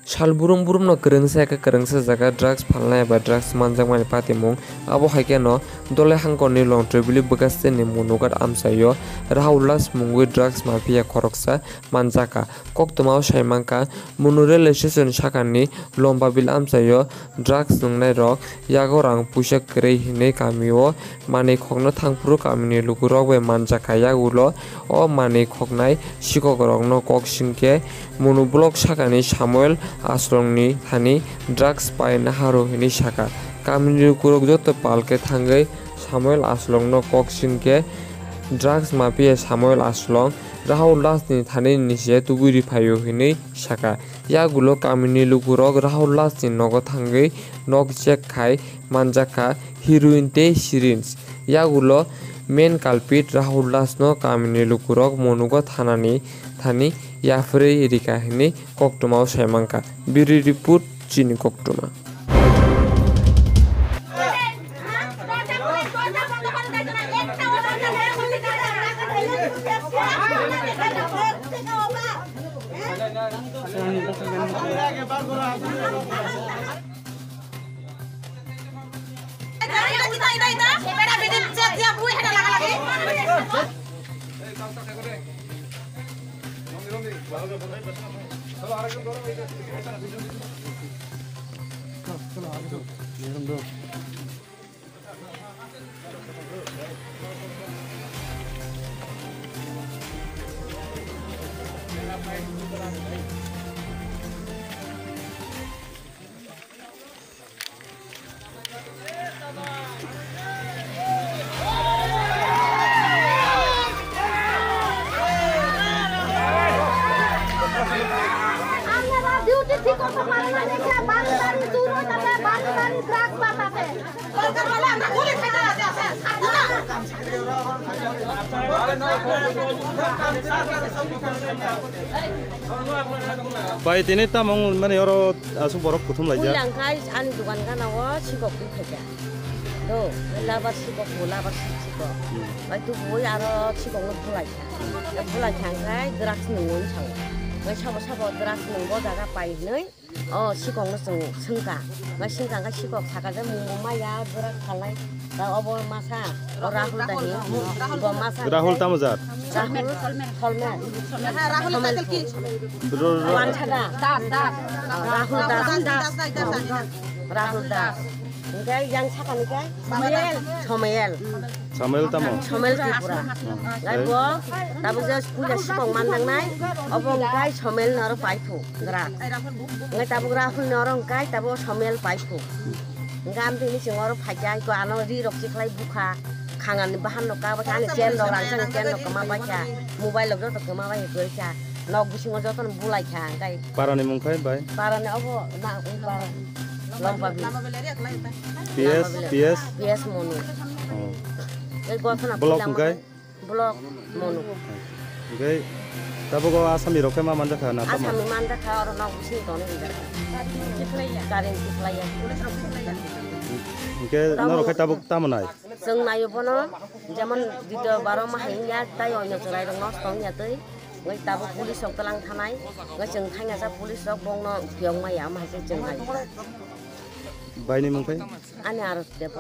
Sal burum burum no kerengsa jaga drugs phalnai ba drugs manjakmani patimung abo haike no dole hangkor ni long tribuli bagaste ni munugat amsayo Rahaulas mungui drugs mafia khoroksa manjaka koktoma saimangka munure lesion sakani lomba bil amsayo drugs nungnai rok yagorang puisa krei hine kamio mani khokno thangpru kamini lukurok bai manjaka yagulo o mani khoknai sikogrok no kok singke munu blok sakani Samuel Aslongni thani drugs paina haro hini saka kamini lukurok joto palke thangai Samuel Aslong no kok singke drugs mafia Samuel Aslong Rahaulas ni thani nise tuburi phayo hini saka yagulo kamini lukurok Rahaulas ni nogo thangai nog check khai manjaka heroin te syringe yagulo main culprit Rahaulas no kamini lukurok monugo thanani thani yafrei rika hini koktoma saimangka biri report chini koktoma Baik ini tamong mana yoro asu borok kutum laja. Pulang kai ani dukan kan awo sikok tu kerja. Do, labar sikok labar sikok. Baik tu boy aro sikok ngut pulai. Pulai kai drugs nungun sang. Ngai sabo drugs nunggo jaga pai nei. Oh sikok nusung sengka. Ngai sengka kai sikok saka je mumma ya drugs kalai. Da obo masa Rahul dahi. Go masa. Rahul tamuzar. Rahul Solmer. Rahul title ki? Wanchada. Rahul Das. Enggak yang siapa nih guys? Samuel tamo. Samuel Tripura. Lalu, tapi saya punya sipong mandang naik. Obong guys Samuel naro paipu gerak. Enggak tapi Rahul naro guys tapi Samuel paipu. Enggak ambil ini semua orang pajai. Kau anu di rok siklai buka. Kangen bahan lokal, bahan jen orang sang jen lokal baca. Mobile lokal tu kemana ya kerja. Nok busing aja tu bulai kan, kai. Parane mungkai bay. Parane apa? Nak parane. Lomba bil. PS monu. Oh. Gua kena Blok mungkai. Blok monu. Mungkai. Tapi kau asami rokai mah manda kan apa? Asami manda kan orang nak busing tu ni. Karin kiplaya. Mungkai narokai tabuk tamanai. Seng nayo pono, zaman di baro mahingnya tayo nyo cerai dong nos tong ya tui, ngai tabu pulis sok telang tanai, ngai ceng tanya sa pulis sok bong no piong maya mah ceng ceng hai. Bayi ni mungkai? Ane harus depo.